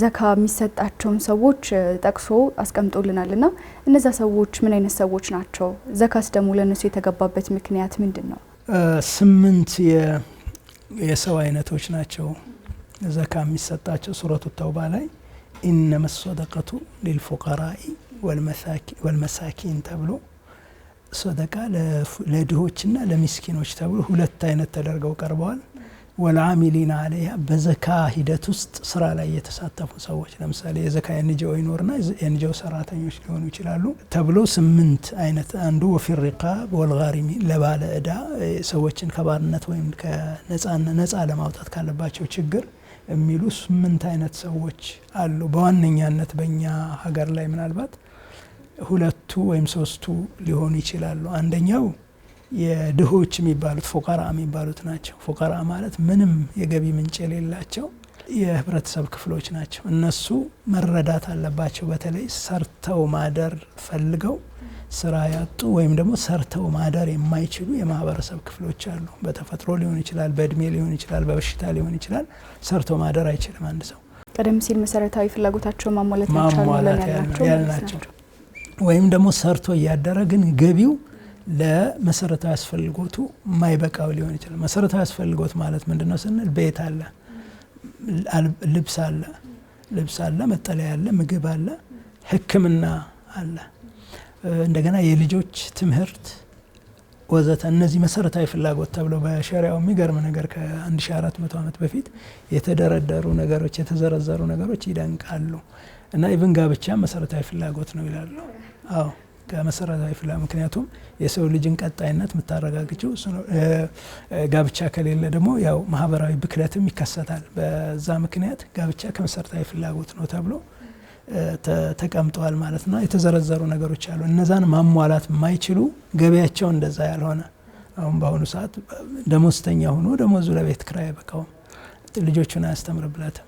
ዘካ የሚሰጣቸውን ሰዎች ጠቅሶ አስቀምጦልናልና እነዛ ሰዎች ምን አይነት ሰዎች ናቸው? ዘካስ ደግሞ ለነሱ የተገባበት ምክንያት ምንድነው? 8 የሰው አይነቶች ናቸው ዘካ የሚሰጣቸው ሱረቱ ተውባ ላይ ኢነመ ሰደቀቱ ሊልፉቀራኢ ወልመሳኪን ተብሎ ሰደቃ ለድሆችና ለሚስኪኖች ተብሎ ሁለት አይነት ተደርገው ቀርበዋል። ወልዓሚሊና አለይሃ በዘካ ሂደት ውስጥ ስራ ላይ የተሳተፉ ሰዎች ለምሳሌ የዘካ የንጂኦ ይኖርና የንጂኦ ሰራተኞች ሊሆኑ ይችላሉ ተብሎ 8 አይነት አንዱ ወፊር ሪቃብ ወልጋሪሚን ለባለ እዳ ሰዎችን ከባርነት ወይም ከነፃ ለማውጣት ካለባቸው ችግር የሚሉ 8 አይነት ሰዎች አሉ። በዋነኛነት በእኛ ሀገር ላይ ምናልባት 2 ወይም 3 ሊሆኑ ይችላሉ። አንደኛው የድሆች የሚባሉት ፉቀራ የሚባሉት ናቸው። ፉቀራ ማለት ምንም የገቢ ምንጭ የሌላቸው የህብረተሰብ ክፍሎች ናቸው። እነሱ መረዳት አለባቸው። በተለይ ሰርተው ማደር ፈልገው ስራ ያጡ ወይም ደግሞ ሰርተው ማደር የማይችሉ የማህበረሰብ ክፍሎች አሉ። በተፈጥሮ ሊሆን ይችላል፣ በእድሜ ሊሆን ይችላል፣ በበሽታ ሊሆን ይችላል። ሰርተው ማደር አይችልም አንድ ሰው። ቀደም ሲል መሰረታዊ ፍላጎታቸው ማሟላት ያልቻሉ ወይም ደግሞ ሰርቶ እያደረ ግን ገቢው ለመሰረታዊ አስፈልጎቱ ማይበቃው ሊሆን ይችላል። መሰረታዊ አስፈልጎት ማለት ምንድነው ስንል ቤት አለ፣ ልብስ አለ፣ መጠለያ አለ፣ ምግብ አለ፣ ሕክምና አለ፣ እንደገና የልጆች ትምህርት ወዘተ። እነዚህ መሰረታዊ ፍላጎት ተብለው በሸሪዓው የሚገርም ነገር ከ1400 ዓመት በፊት የተደረደሩ ነገሮች የተዘረዘሩ ነገሮች ይደንቃሉ። እና ኢቭን ጋብቻ መሰረታዊ ፍላጎት ነው ይላሉ። አዎ ከመሰረታዊ ፍላጎት ምክንያቱም የሰው ልጅን ቀጣይነት የምታረጋግጪው ጋብቻ ከሌለ ደግሞ ያው ማህበራዊ ብክለትም ይከሰታል። በዛ ምክንያት ጋብቻ ከመሰረታዊ ፍላጎት ነው ተብሎ ተቀምጠዋል ማለት ነው። የተዘረዘሩ ነገሮች አሉ። እነዛን ማሟላት የማይችሉ ገበያቸው እንደዛ ያልሆነ አሁን በአሁኑ ሰዓት ደሞዝተኛ ሆኖ ደሞዙ ለቤት ኪራይ አይበቃውም፣ ልጆቹን አያስተምርበትም፣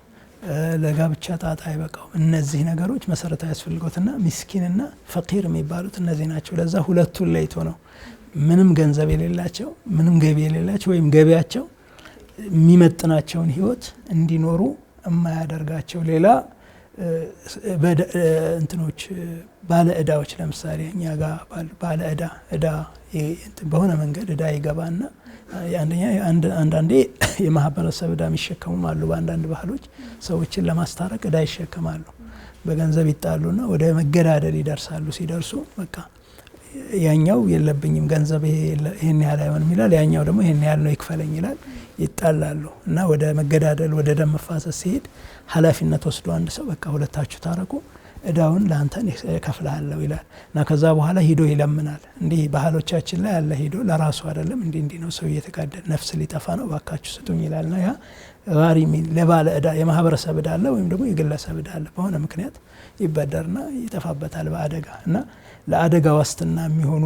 ለጋብቻ ጣጣ አይበቃው። እነዚህ ነገሮች መሰረታዊ አስፈልጎትና ሚስኪንና ፈቂር የሚባሉት እነዚህ ናቸው። ለዛ ሁለቱን ለይቶ ነው ምንም ገንዘብ የሌላቸው ምንም ገቢ የሌላቸው ወይም ገቢያቸው የሚመጥናቸውን ህይወት እንዲኖሩ የማያደርጋቸው ሌላ እንትኖች ባለ እዳዎች ለምሳሌ እኛ ጋር ባለ እዳ በሆነ መንገድ እዳ ይገባና አንዳንዴ የማህበረሰብ እዳ የሚሸከሙ አሉ። በአንዳንድ ባህሎች ሰዎችን ለማስታረቅ እዳ ይሸከማሉ። በገንዘብ ይጣሉና ወደ መገዳደል ይደርሳሉ። ሲደርሱ በቃ ያኛው የለብኝም ገንዘብ ይሄን ያህል አይሆንም ይላል፣ ያኛው ደግሞ ይሄን ያህል ነው ይክፈለኝ ይላል። ይጣላሉ እና ወደ መገዳደል ወደ ደም መፋሰስ ሲሄድ ኃላፊነት ወስዶ አንድ ሰው በቃ ሁለታችሁ ታረቁ እዳውን ላንተን ከፍላለሁ ይላል እና ከዛ በኋላ ሂዶ ይለምናል። እንዲህ ባህሎቻችን ላይ ያለ ሂዶ ለራሱ አይደለም እንዲህ ነው ሰው እየተጋደለ ነፍስ ሊጠፋ ነው ባካችሁ ስጡኝ ይላልና ያ ጋሪሚ ለባለ እዳ የማህበረሰብ እዳ አለ ወይም ደግሞ የግለሰብ እዳ አለ። በሆነ ምክንያት ይበደርና ይጠፋበታል በአደጋ እና ለአደጋ ዋስትና የሚሆኑ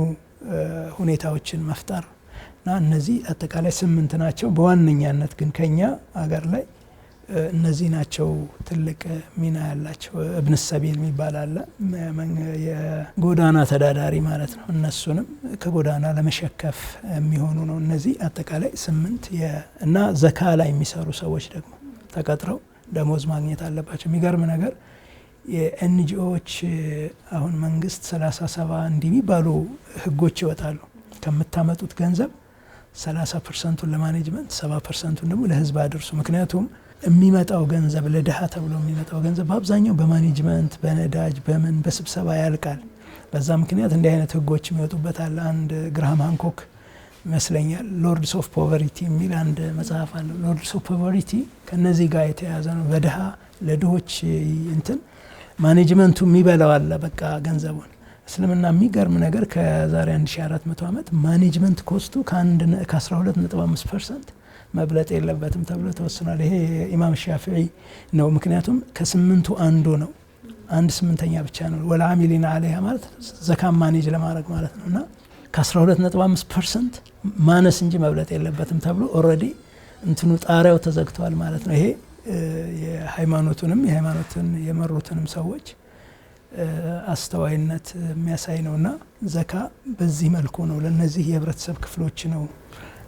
ሁኔታዎችን መፍጠር እና እነዚህ አጠቃላይ 8 ናቸው። በዋነኛነት ግን ከኛ ሀገር ላይ እነዚህ ናቸው ትልቅ ሚና ያላቸው። እብን ሰቢል የሚባል አለ የጎዳና ተዳዳሪ ማለት ነው። እነሱንም ከጎዳና ለመሸከፍ የሚሆኑ ነው። እነዚህ አጠቃላይ 8 እና ዘካ ላይ የሚሰሩ ሰዎች ደግሞ ተቀጥረው ደሞዝ ማግኘት አለባቸው። የሚገርም ነገር የኤንጂኦዎች አሁን መንግስት 37 እንዲባሉ ህጎች ይወጣሉ። ከምታመጡት ገንዘብ 30% ለማኔጅመንት 70% ደግሞ ለህዝብ አድርሱ። ምክንያቱም የሚመጣው ገንዘብ ለድሃ ተብሎ የሚመጣው ገንዘብ በአብዛኛው በማኔጅመንት በነዳጅ በምን በስብሰባ ያልቃል። በዛ ምክንያት እንዲህ አይነት ህጎች የሚወጡበት አለ። አንድ ግራሃም ሃንኮክ ይመስለኛል ሎርድስ ኦፍ ፖቨርቲ የሚል አንድ መጽሐፍ አለ። ሎርድስ ኦፍ ፖቨርቲ ከነዚህ ጋር የተያያዘ ነው። በድሃ ለድሆች እንትን ማኔጅመንቱ የሚበላው አለ በቃ ገንዘቡን። እስልምና የሚገርም ነገር ከዛሬ 1400 ዓመት ማኔጅመንት ኮስቱ ከ12.5% መብለጥ የለበትም ተብሎ ተወስኗል። ይሄ ኢማም ሻፊዒ ነው። ምክንያቱም ከ8ቱ አንዱ ነው፣ 1/8 ብቻ ነው። ወልዓሚሊና አለይሃ ማለት ዘካም ማኔጅ ለማድረግ ማለት ነው። እና ከ12.5% ማነስ እንጂ መብለጥ የለበትም ተብሎ ኦልሬዲ እንትኑ ጣሪያው ተዘግቷል ማለት ነው። ይሄ የሃይማኖቱንም የሃይማኖትን የመሩትንም ሰዎች አስተዋይነት የሚያሳይ ነውና ዘካ በዚህ መልኩ ነው ለነዚህ የህብረተሰብ ክፍሎች ነው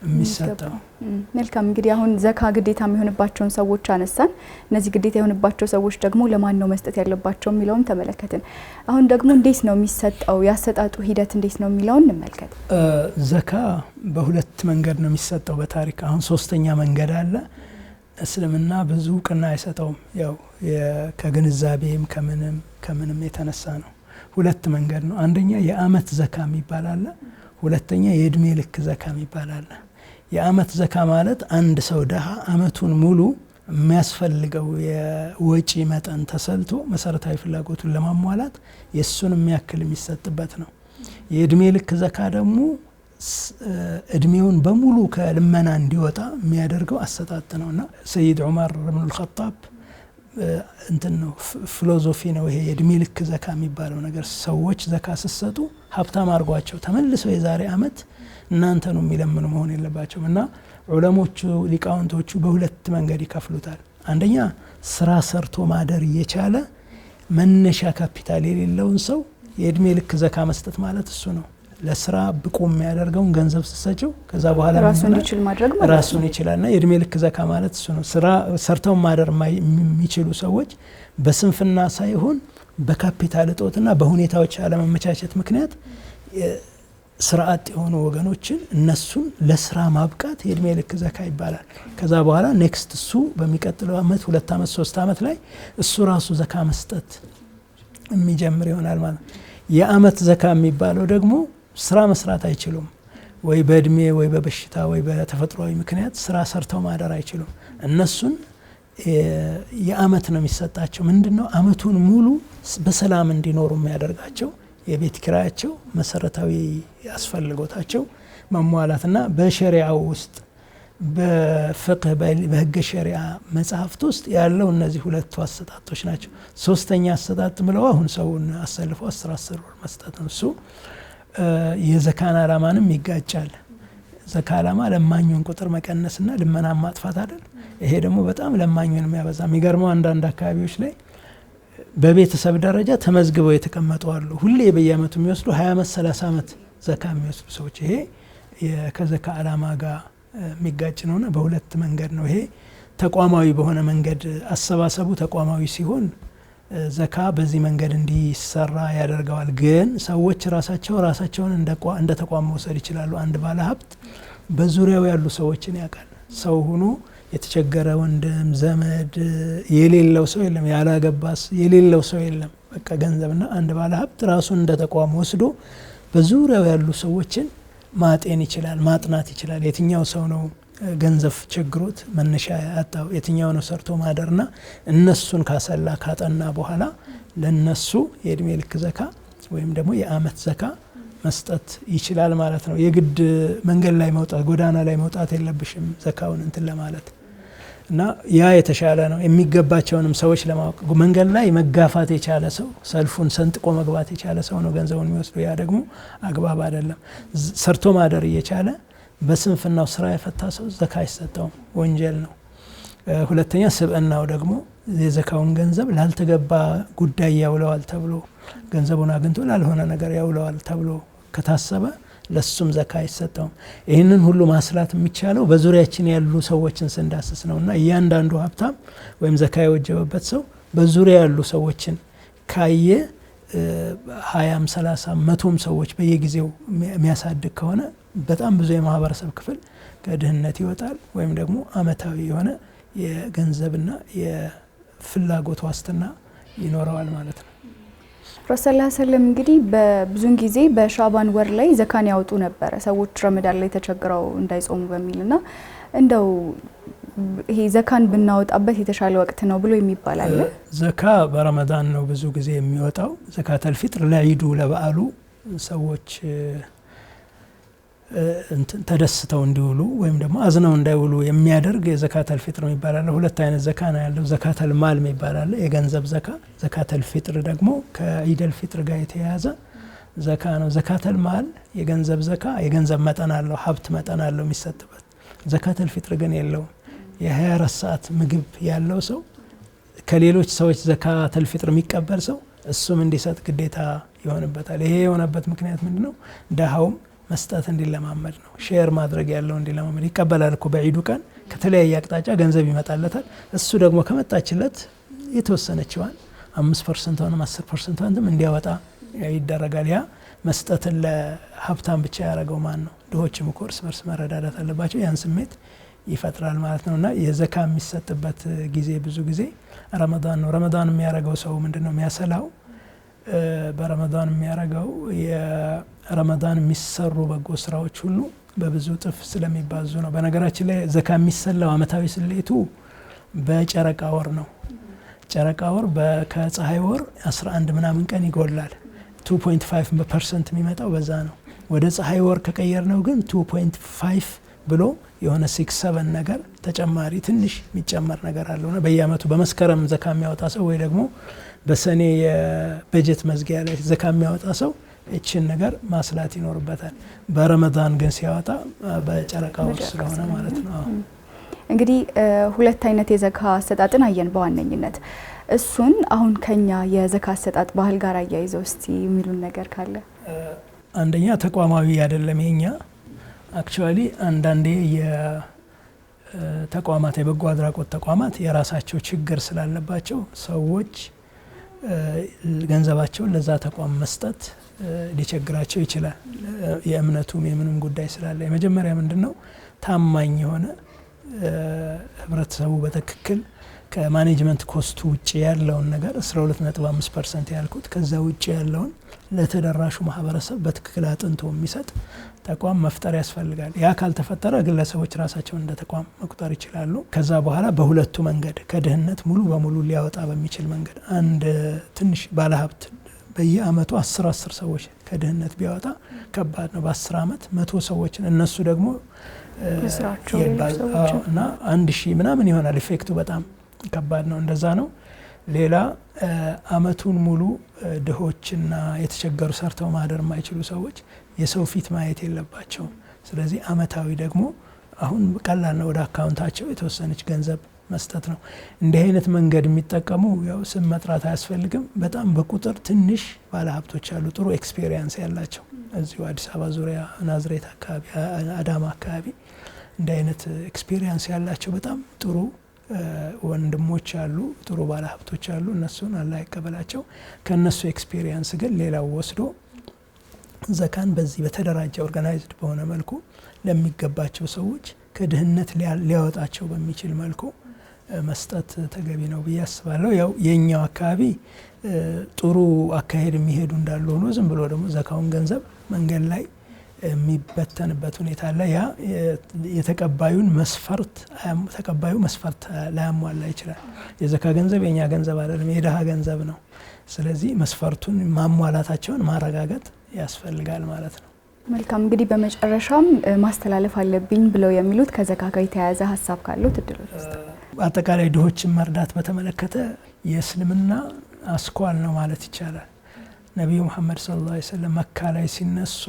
የሚሰጠው። መልካም እንግዲህ አሁን ዘካ ግዴታ የሚሆንባቸውን ሰዎች አነሳን። እነዚህ ግዴታ የሆንባቸው ሰዎች ደግሞ ለማን ነው መስጠት ያለባቸው የሚለውን ተመለከትን። አሁን ደግሞ እንዴት ነው የሚሰጠው? ያሰጣጡ ሂደት እንዴት ነው የሚለውን እንመልከት። ዘካ በሁለት መንገድ ነው የሚሰጠው በታሪክ። አሁን ሶስተኛ መንገድ አለ። እስልምና ብዙ እውቅና አይሰጠውም። ያው ከግንዛቤም ከምንም የተነሳ ነው። ሁለት መንገድ ነው። አንደኛ የአመት ዘካ የሚባል አለ። ሁለተኛ የእድሜ ልክ ዘካ የሚባል አለ። የአመት ዘካ ማለት አንድ ሰው ደሃ አመቱን ሙሉ የሚያስፈልገው የወጪ መጠን ተሰልቶ መሰረታዊ ፍላጎቱን ለማሟላት የሱን የሚያክል የሚሰጥበት ነው። የእድሜ ልክ ዘካ ደግሞ እድሜውን በሙሉ ከልመና እንዲወጣ የሚያደርገው አሰጣጥ ነውና ሰይድ ዑመር ኢብኑ አልኸጣብ እንትን ነው ፊሎሶፊ ነው ይሄ የእድሜ ልክ ዘካ የሚባለው ነገር። ሰዎች ዘካ ሲሰጡ ሀብታም አድርጓቸው ተመልሰው የዛሬ አመት እናንተ ነው የሚለምኑ መሆን የለባቸውም። እና ዑለሞቹ ሊቃውንቶቹ በሁለት መንገድ ይከፍሉታል። አንደኛ ስራ ሰርቶ ማደር እየቻለ መነሻ ካፒታል የሌለውን ሰው የእድሜ ልክ ዘካ መስጠት ማለት እሱ ነው። ለስራ ብቁ የሚያደርገውን ገንዘብ ሲሰጪው ከዛ በኋላ ራሱን ይችል ማድረግ ማለት ራሱን ይችላልና የእድሜ ልክ ዘካ ማለት እሱ ነው። ስራ ሰርተው ማደር የሚችሉ ሰዎች በስንፍና ሳይሆን በካፒታል እጦትና በሁኔታዎች አለመመቻቸት ምክንያት ስራ አጥ የሆኑ ወገኖችን እነሱን ለስራ ማብቃት የእድሜ ልክ ዘካ ይባላል። ከዛ በኋላ ኔክስት እሱ በሚቀጥለው አመት 2 አመት 3 አመት ላይ እሱ ራሱ ዘካ መስጠት የሚጀምር ይሆናል ማለት ነው። የአመት ዘካ የሚባለው ደግሞ ስራ መስራት አይችሉም ወይ በእድሜ ወይ በበሽታ ወይ በተፈጥሯዊ ምክንያት ስራ ሰርተው ማደር አይችሉም። እነሱን የአመት ነው የሚሰጣቸው። ምንድነው አመቱን ሙሉ በሰላም እንዲኖሩ የሚያደርጋቸው የቤት ኪራያቸው መሰረታዊ ያስፈልጎታቸው መሟላትና በሸሪዓው ውስጥ በፍቅህ በህገ ሸሪዓ መጽሐፍት ውስጥ ያለው እነዚህ ሁለቱ አሰጣጦች ናቸው። ሶስተኛ አሰጣጥ ብለው አሁን ሰውን አሰልፈው 10 ወር መስጠት ነው። እሱ የዘካን አላማንም ይጋጫል። ዘካ አላማ ለማኙን ቁጥር መቀነስና ልመና ማጥፋት አይደል? ይሄ ደግሞ በጣም ለማኙን የሚያበዛ የሚገርመው አንዳንድ አካባቢዎች ላይ በቤተሰብ ደረጃ ተመዝግበው የተቀመጡ አሉ። ሁሌ በየአመቱ የሚወስዱ 20 አመት 30 አመት ዘካ የሚወስዱ ሰዎች ይሄ ከዘካ አላማ ጋር የሚጋጭ ነውና በሁለት መንገድ ነው። ይሄ ተቋማዊ በሆነ መንገድ አሰባሰቡ ተቋማዊ ሲሆን ዘካ በዚህ መንገድ እንዲሰራ ያደርገዋል። ግን ሰዎች ራሳቸውን እንደ ተቋም መውሰድ ይችላሉ። አንድ ባለ ሀብት በዙሪያው ያሉ ሰዎችን ያውቃል። ሰው ሆኖ የተቸገረ ወንድም ዘመድ የሌለው ሰው የለም፣ ያላገባስ የሌለው ሰው የለም። በቃ ገንዘብና አንድ ባለ ሀብት ራሱን እንደ ተቋም ወስዶ በዙሪያው ያሉ ሰዎችን ማጤን ይችላል፣ ማጥናት ይችላል። የትኛው ሰው ነው ገንዘብ ችግሮት መነሻ ያጣው፣ የትኛው ነው ሰርቶ ማደርና እነሱን ካሰላ ካጠና በኋላ ለነሱ የእድሜ ልክ ዘካ ወይም ደግሞ የአመት ዘካ መስጠት ይችላል ማለት ነው። የግድ መንገድ ላይ መውጣት ጎዳና ላይ መውጣት የለብሽም ዘካውን እንትን ለማለት እና ያ የተሻለ ነው። የሚገባቸውንም ሰዎች ለማወቅ መንገድ ላይ መጋፋት የቻለ ሰው ሰልፉን ሰንጥቆ መግባት የቻለ ሰው ነው ገንዘቡን የሚወስደው። ያ ደግሞ አግባብ አይደለም። ሰርቶ ማደር እየቻለ በስንፍናው ስራ የፈታ ሰው ዘካ አይሰጠውም፣ ወንጀል ነው። ሁለተኛ ስብዕናው ደግሞ የዘካውን ገንዘብ ላልተገባ ጉዳይ ያውለዋል ተብሎ ገንዘቡን አግኝቶ ላልሆነ ነገር ያውለዋል ተብሎ ከታሰበ ለሱም ዘካ አይሰጠውም። ይህንን ሁሉ ማስላት የሚቻለው በዙሪያችን ያሉ ሰዎችን ስንዳስስ ነውና እያንዳንዱ ሀብታም ወይም ዘካ የወጀበበት ሰው በዙሪያ ያሉ ሰዎችን ካየ 20 30 100 ሰዎች በየጊዜው የሚያሳድግ ከሆነ በጣም ብዙ የማህበረሰብ ክፍል ከድህነት ይወጣል ወይም ደግሞ አመታዊ የሆነ የገንዘብና የፍላጎት ዋስትና ይኖረዋል ማለት ነው። ረሱል ሰለላሁ ዐለይሂ ወሰለም እንግዲህ በብዙን ጊዜ በሻባን ወር ላይ ዘካን ያወጡ ነበረ ሰዎች ረመዳን ላይ ተቸግረው እንዳይጾሙ በሚልና እንደው ይሄ ዘካን ብናወጣበት የተሻለ ወቅት ነው ብሎ የሚባል አለ። ዘካ በረመዳን ነው ብዙ ጊዜ የሚወጣው። ዘካተል ፊጥር ለዒዱ ለበዓሉ ሰዎች ተደስተው እንዲውሉ ወይም ደግሞ አዝነው እንዳይውሉ የሚያደርግ የዘካተል ፊጥር ይባላል። ሁለት አይነት ዘካ ነው ያለው። ዘካተል ማል ይባላል የገንዘብ ዘካ። ዘካተል ፊጥር ደግሞ ከኢደል ፊጥር ጋር የተያያዘ ዘካ ነው። ዘካተል ማል የገንዘብ ዘካ የገንዘብ መጠን አለው፣ ሀብት መጠን አለው የሚሰጥበት። ዘካተል ፊጥር ግን የለውም። የ24 ሰዓት ምግብ ያለው ሰው ከሌሎች ሰዎች ዘካተል ፊጥር የሚቀበል ሰው እሱም እንዲሰጥ ግዴታ ይሆንበታል። ይሄ የሆነበት ምክንያት ምንድነው? ደሃውም መስጠት እንዲለማመድ ነው። ሼር ማድረግ ያለው እንዲለማመድ ይቀበላል እኮ በዒዱ ቀን ከተለያየ አቅጣጫ ገንዘብ ይመጣለታል። እሱ ደግሞ ከመጣችለት የተወሰነችዋን 5% ወይም 10% እንዲያወጣ ይደረጋል። ያ መስጠትን ለሀብታም ብቻ ያደረገው ማን ነው? ድሆችም እኮ እርስ በርስ መረዳዳት አለባቸው። ያን ስሜት ይፈጥራል ማለት ነውና የዘካ የሚሰጥበት ጊዜ ብዙ ጊዜ ረመዳን ነው። ረመዳን የሚያደርገው ሰው ምንድነው የሚያሰላው? በረመዳን የሚያደርገው የረመዳን የሚሰሩ በጎ ስራዎች ሁሉ በብዙ ጥፍ ስለሚባዙ ነው። በነገራችን ላይ ዘካ የሚሰላው አመታዊ ስሌቱ በጨረቃ ወር ነው። ጨረቃ ወር ከፀሐይ ወር 11 ምናምን ቀን ይጎላል። 2.5% የሚመጣው በዛ ነው። ወደ ፀሐይ ወር ከቀየር ነው ግን 2.5 ብሎ የሆነ 6-7 ነገር ተጨማሪ ትንሽ የሚጨመር ነገር አለውና በየአመቱ በመስከረም ዘካ የሚያወጣ ሰው ወይ ደግሞ በሰኔ የበጀት መዝጊያ ላይ ዘካ የሚያወጣ ሰው እቺን ነገር ማስላት ይኖርበታል። በረመዳን ግን ሲያወጣ በጨረቃ ወር ስለሆነ ማለት ነው። እንግዲህ ሁለት አይነት የዘካ አሰጣጥን አየን በዋነኝነት። እሱን አሁን ከኛ የዘካ አሰጣጥ ባህል ጋር አያይዘው እስቲ የሚሉን ነገር ካለ። አንደኛ ተቋማዊ አይደለም የኛ አክቹአሊ አንዳንዴ የተቋማት የበጎ አድራጎት ተቋማት የራሳቸው ችግር ስላለባቸው ሰዎች ገንዘባቸውን ለዛ ተቋም መስጠት ሊቸግራቸው ይችላል። የእምነቱም የምንም ጉዳይ ስላለ የመጀመሪያ ምንድነው ታማኝ የሆነ ህብረተሰቡ በትክክል ከማኔጅመንት ኮስቱ ውጪ ያለውን ነገር 12.5% ያልኩት ከዛ ውጪ ያለውን ለተደራሹ ማህበረሰብ በትክክል አጥንቶ የሚሰጥ ተቋም መፍጠር ያስፈልጋል። ያ ካልተፈጠረ ግለሰቦች ራሳቸውን እንደ ተቋም መቁጠር ይችላሉ። ከዛ በኋላ በሁለቱ መንገድ ከድህነት ሙሉ በሙሉ ሊያወጣ በሚችል መንገድ አንድ ትንሽ ባለሀብት በየአመቱ 10 ሰዎች ከድህነት ቢያወጣ ከባድ ነው። በ10 አመት 100 ሰዎችን እነሱ ደግሞ እና 1000 ምናምን ይሆናል። ኢፌክቱ በጣም ከባድ ነው። እንደዛ ነው። ሌላ አመቱን ሙሉ ድሆችና የተቸገሩ ሰርተው ማደር የማይችሉ ሰዎች የሰው ፊት ማየት የለባቸውም። ስለዚህ አመታዊ ደግሞ አሁን ቀላል ነው፣ ወደ አካውንታቸው የተወሰነች ገንዘብ መስጠት ነው። እንዲህ አይነት መንገድ የሚጠቀሙ ያው ስም መጥራት አያስፈልግም። በጣም በቁጥር ትንሽ ባለሀብቶች አሉ፣ ጥሩ ኤክስፔሪየንስ ያላቸው እዚሁ አዲስ አበባ ዙሪያ ናዝሬት አካባቢ፣ አዳማ አካባቢ እንዲህ አይነት ኤክስፔሪየንስ ያላቸው በጣም ጥሩ ወንድሞች አሉ፣ ጥሩ ባለሀብቶች አሉ። እነሱን አላህ ይቀበላቸው። ከነሱ ኤክስፔሪየንስ ግን ሌላው ወስዶ ዘካን በዚህ በተደራጀ ኦርጋናይዝድ በሆነ መልኩ ለሚገባቸው ሰዎች ከድህነት ሊያወጣቸው በሚችል መልኩ መስጠት ተገቢ ነው ብዬ አስባለሁ። ያው የኛው አካባቢ ጥሩ አካሄድ የሚሄዱ እንዳሉ ሆኖ ዝም ብሎ ደግሞ ዘካውን ገንዘብ መንገድ ላይ የሚበተንበት ሁኔታ አለ። ያ የተቀባዩን መስፈርት ተቀባዩ መስፈርት ላያሟላ ይችላል። የዘካ ገንዘብ የኛ ገንዘብ አይደለም፣ የደሃ ገንዘብ ነው። ስለዚህ መስፈርቱን ማሟላታቸውን ማረጋገጥ ያስፈልጋል ማለት ነው። መልካም። እንግዲህ በመጨረሻም ማስተላለፍ አለብኝ ብለው የሚሉት ከዘካ ጋር የተያያዘ ሀሳብ ካለው ትድሎች ውስጥ አጠቃላይ ድሆችን መርዳት በተመለከተ የእስልምና አስኳል ነው ማለት ይቻላል። ነቢዩ መሐመድ ሰለላሁ ዐለይሂ ወሰለም መካ ላይ ሲነሱ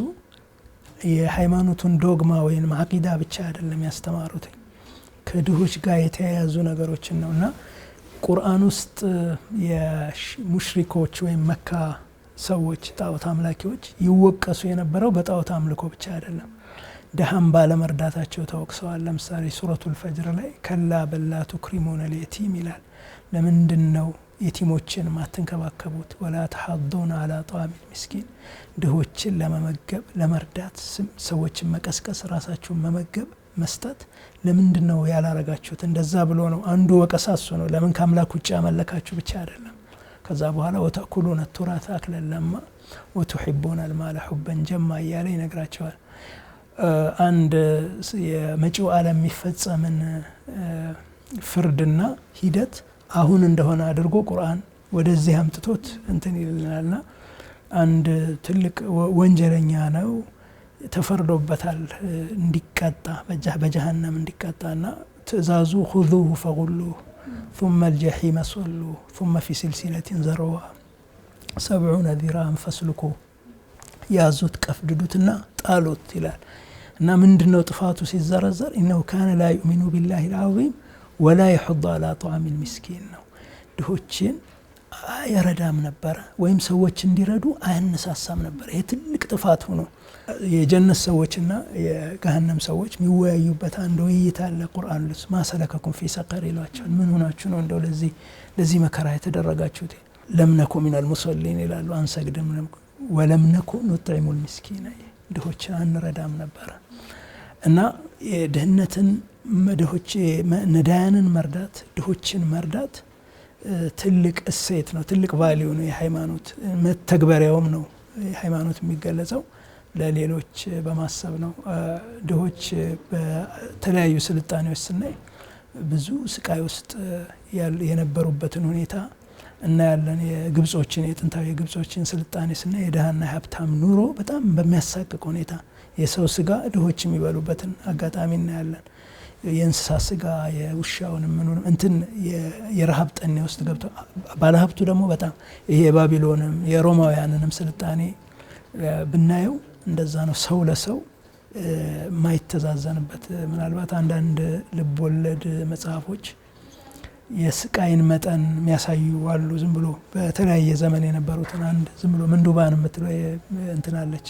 የሃይማኖቱን ዶግማ ወይም አቂዳ ብቻ አይደለም ያስተማሩት፣ ከድሆች ጋር የተያያዙ ነገሮችን ነውና ቁርአን ውስጥ የሙሽሪኮች ወይም መካ ሰዎች ጣዖት አምላኪዎች ይወቀሱ የነበረው በጣዖት አምልኮ ብቻ አይደለም፣ ደሃም ባለመርዳታቸው ተወቅሰዋል። ለምሳሌ ሱረቱል ፈጅር ላይ ከላ በላ ቱክሪሙነ ልየቲም ይላል። ለምንድነው የቲሞችን ማትንከባከቡት? ወላ ተሐዱና አላ ጣዕሚል ምስኪን፣ ድሆችን ለመመገብ ለመርዳት ሰዎችን መቀስቀስ፣ ራሳቸውን መመገብ መስጠት ለምንድነው ያላረጋችሁት? እንደዛ ብሎ ነው አንዱ ወቀሳ እሱ ነው። ለምን ከአምላክ ውጭ ያመለካችሁ ብቻ አይደለም፣ ከዛ በኋላ ወተእኩሉነ ቱራተ አክለን ለማ ወቱሒቡነ አልማለ ሑበን ጀማ እያለ ይነግራቸዋል። አንድ የመጪው ዓለም የሚፈጸምን ፍርድና ሂደት አሁን እንደሆነ አድርጎ ቁርአን ወደዚህ አምጥቶት እንትን ይልናልና አንድ ትልቅ ወንጀለኛ ነው ተፈርዶበታል እንዲቀጣ በጀሃነም እንዲቀጣና ትእዛዙ خذوه فغلوه ثم الجحيم صلوه ثم في سلسلة ذرعها 70 ذراعا فاسلكوه ያዙት ቀፍድዱትና ጣሉት ይላል። እና ምንድነው ጥፋቱ ሲዘረዘር إنه كان لا يؤمن بالله العظيم ولا يحض على طعام المسكين ነው። ድሆችን አይረዳም ነበር ወይም ሰዎች እንዲረዱ አያነሳሳም ነበር። ይሄ ትልቅ ጥፋት ሆኖ የጀነት ሰዎችና የገሃነም ሰዎች የሚወያዩበት አንድ ውይይት አለ ቁርአን ውስጥ ማሰለከኩም ፊ ሰቀር ይሏቸዋል። ምን ሆናችሁ ነው እንደው ለዚህ መከራ የተደረጋችሁት? ለም ነኩ ሚነል ሙሰሊን ይላሉ። አንሰግድም ወለም ነኩ ኑጥዒሙል ምስኪን ድሆችን አንረዳም ነበር። እና የድህነትን ድሆች ነዳያንን መርዳት ድሆችን መርዳት ትልቅ እሴት ነው፣ ትልቅ ቫልዩ ነው። የሃይማኖት መተግበሪያውም ነው። የሃይማኖት የሚገለጸው ለሌሎች በማሰብ ነው። ድሆች በተለያዩ ስልጣኔዎች ስናይ ብዙ ስቃይ ውስጥ የነበሩበትን ሁኔታ እናያለን። የግብጾችን የጥንታዊ የግብጾችን ስልጣኔ ስናይ የድሃና የሀብታም ኑሮ በጣም በሚያሳቅቅ ሁኔታ የሰው ስጋ ድሆች የሚበሉበትን አጋጣሚ እናያለን። የእንስሳ ስጋ የውሻውን ምኑንም እንትን የረሃብ ጠኔ ውስጥ ገብቶ ባለሀብቱ ደግሞ በጣም ይሄ የባቢሎንም የሮማውያንንም ስልጣኔ ብናየው እንደዛ ነው። ሰው ለሰው ማይተዛዘንበት ምናልባት አንዳንድ ልቦለድ መጽሐፎች የስቃይን መጠን የሚያሳዩ አሉ። ዝም ብሎ በተለያየ ዘመን የነበሩትን አንድ ዝም ብሎ ምንዱባን የምትለው እንትናለች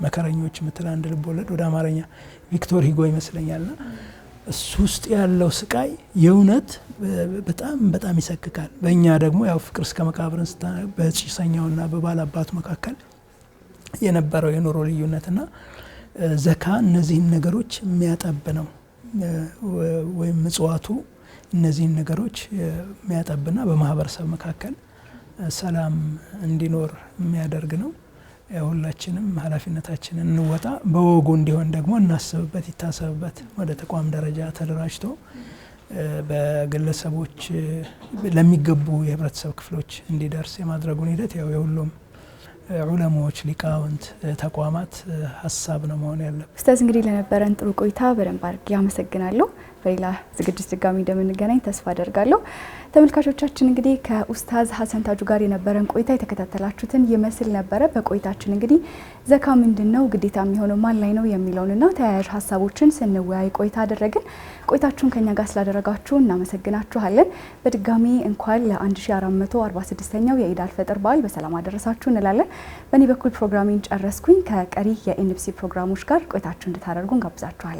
መከረኞች የምትል አንድ ልቦለድ ወደ አማርኛ ቪክቶር ሂጎ ይመስለኛልና እሱ ውስጥ ያለው ስቃይ የእውነት በጣም በጣም ይሰክካል። በእኛ ደግሞ ያው ፍቅር እስከ መቃብርን በጭሰኛውና በባላባቱ መካከል የነበረው የኑሮ ልዩነትና ዘካ እነዚህን ነገሮች የሚያጠብ ነው። ወይም ምጽዋቱ እነዚህን ነገሮች የሚያጠብና በማህበረሰብ መካከል ሰላም እንዲኖር የሚያደርግ ነው። ሁላችንም ኃላፊነታችንን እንወጣ፣ በወጉ እንዲሆን ደግሞ እናስብበት፣ ይታሰብበት። ወደ ተቋም ደረጃ ተደራጅቶ በግለሰቦች ለሚገቡ የህብረተሰብ ክፍሎች እንዲደርስ የማድረጉን ሂደት ያው የሁሉም ዑለማዎች ሊቃውንት ተቋማት ሀሳብ ነው መሆን ያለበት። ኡስታዝ እንግዲህ ለነበረን ጥሩ ቆይታ በደንብ አድርጌ አመሰግናለሁ። በሌላ ዝግጅት ድጋሚ እንደምንገናኝ ተስፋ አደርጋለሁ። ተመልካቾቻችን እንግዲህ ከኡስታዝ ሀሰን ታጁ ጋር የነበረን ቆይታ የተከታተላችሁትን ይመስል ነበረ። በቆይታችን እንግዲህ ዘካ ምንድነው፣ ግዴታ የሚሆነው ማን ላይ ነው የሚለውንና ተያያዥ ሀሳቦችን ስንወያይ ቆይታ አደረግን። ቆይታችሁን ከኛ ጋር ስላደረጋችሁ እናመሰግናችኋለን። በድጋሚ እንኳን ለ1446ኛው የኢድ አልፈጥር በዓል በሰላም አደረሳችሁ እንላለን። በእኔ በኩል ፕሮግራሚን ጨረስኩኝ። ከቀሪ የኤንቢሲ ፕሮግራሞች ጋር ቆይታችሁ እንድታደርጉ እንጋብዛችኋለን።